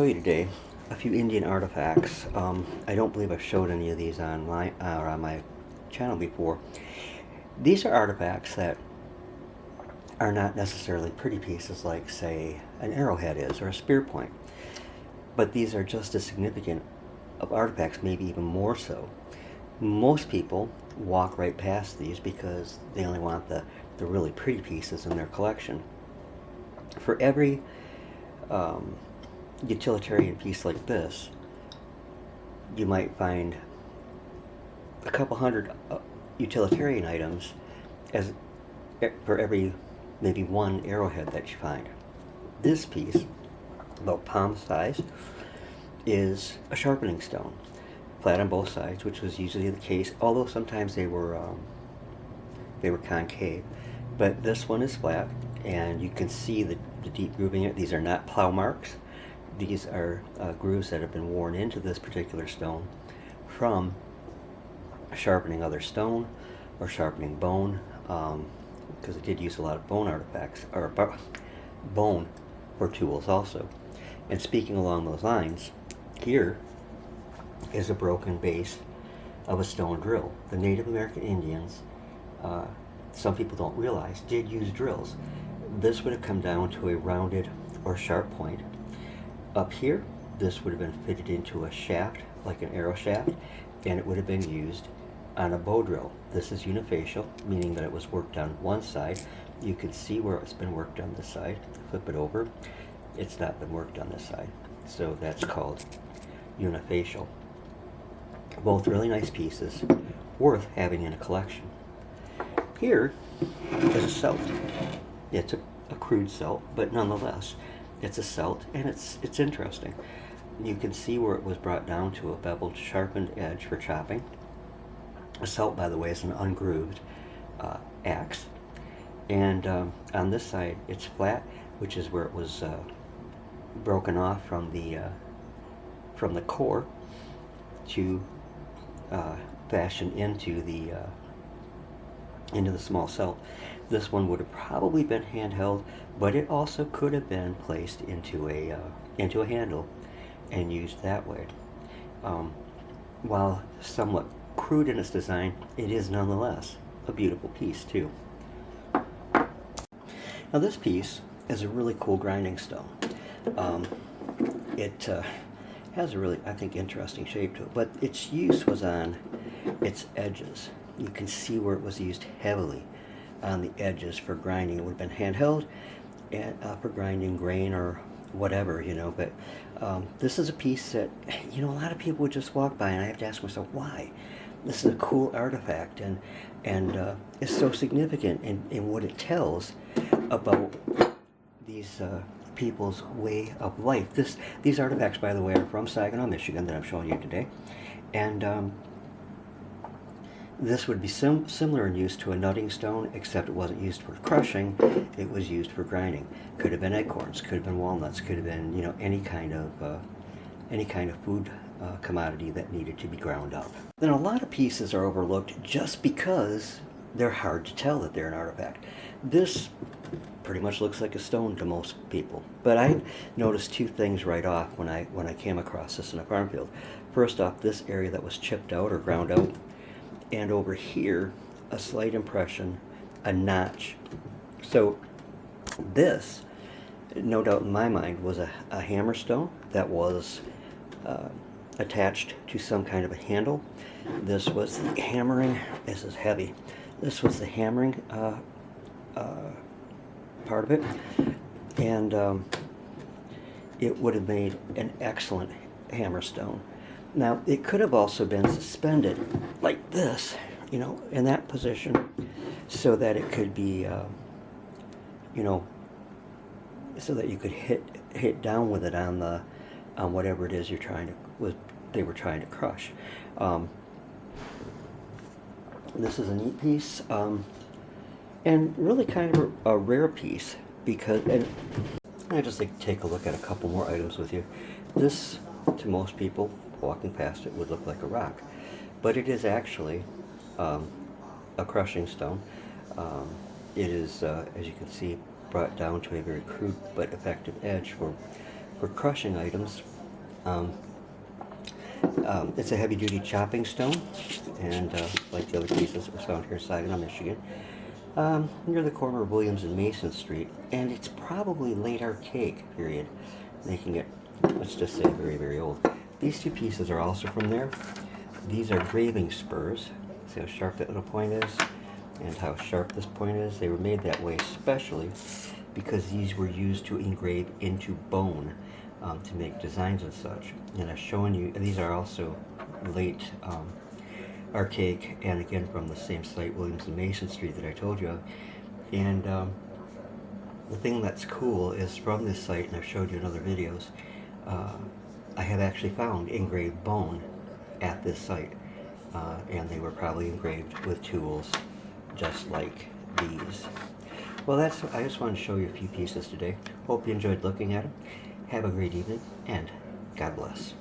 show you today a few Indian artifacts. I don't believe I've showed any of these online or on my channel before. These are artifacts that are not necessarily pretty pieces like, say, an arrowhead is or a spear point, but these are just as significant of artifacts, maybe even more so. Most people walk right past these because they only want the really pretty pieces in their collection. For every utilitarian piece like this, you might find a couple hundred utilitarian items as for every maybe one arrowhead that you find. This piece, about palm size, is a sharpening stone, flat on both sides, which was usually the case, although sometimes they were concave. But this one is flat, and you can see the deep grooving in it. These are not plow marks. These are grooves that have been worn into this particular stone from sharpening other stone or sharpening bone, because it did use a lot of bone artifacts, or bone for tools also. And speaking along those lines, here is a broken base of a stone drill. The Native American Indians, some people don't realize, did use drills. This would have come down to a rounded or sharp point. Up here, this would have been fitted into a shaft, like an arrow shaft, and it would have been used on a bow drill. This is unifacial, meaning that it was worked on one side. You can see where it's been worked on this side. Flip it over. It's not been worked on this side. So that's called unifacial. Both really nice pieces, worth having in a collection. Here is a celt. It's a crude celt, but nonetheless, it's a celt, and it's interesting. You can see where it was brought down to a beveled, sharpened edge for chopping. A celt, by the way, is an ungrooved axe. And on this side, it's flat, which is where it was broken off from the core to fashion into the small celt. This one would have probably been handheld, but it also could have been placed into a handle and used that way. While somewhat crude in its design, it is nonetheless a beautiful piece too. Now this piece is a really cool grinding stone. It has a really, I think, interesting shape to it, but its use was on its edges. You can see where it was used heavily on the edges for grinding. It would have been handheld and for grinding grain or whatever, but this is a piece that, a lot of people would just walk by, and I have to ask myself, why? This is a cool artifact, and it's so significant in what it tells about these people's way of life. These artifacts, by the way, are from Saginaw, Michigan, that I'm showing you today, and this would be similar in use to a nutting stone, except it wasn't used for crushing, it was used for grinding. Could have been acorns, could have been walnuts, could have been, any kind of food commodity that needed to be ground up. Then a lot of pieces are overlooked just because they're hard to tell that they're an artifact. This pretty much looks like a stone to most people, but I noticed two things right off when I came across this in a farm field. First off, this area that was chipped out or ground out, and over here, a slight impression, a notch. So this, no doubt in my mind, was a hammer stone that was attached to some kind of a handle. This was the hammering, this is heavy, this was the hammering part of it, and it would have made an excellent hammer stone. Now, it could have also been suspended like this, in that position, so that it could be, so that you could hit down with it on whatever it is they were trying to crush. This is a neat piece, and really kind of a rare piece, because, and I just like to take a look at a couple more items with you. This, to most people walking past it, would look like a rock, but it is actually a crushing stone. It is, as you can see, brought down to a very crude but effective edge for crushing items It's a heavy-duty chopping stone, and like the other pieces that were found here in Saginaw, Michigan, near the corner of Williams and Mason Street, and it's probably late archaic period, making it, let's just say, very, very old. These two pieces are also from there. These are graving spurs. See how sharp that little point is, and how sharp this point is? They were made that way especially because these were used to engrave into bone, to make designs and such. And I've shown you, these are also late archaic, and again from the same site, Williams and Mason Street, that I told you of. And the thing that's cool is from this site, and I've showed you in other videos, I have actually found engraved bone at this site, and they were probably engraved with tools just like these. Well, I just wanted to show you a few pieces today. Hope you enjoyed looking at them. Have a great evening, and God bless.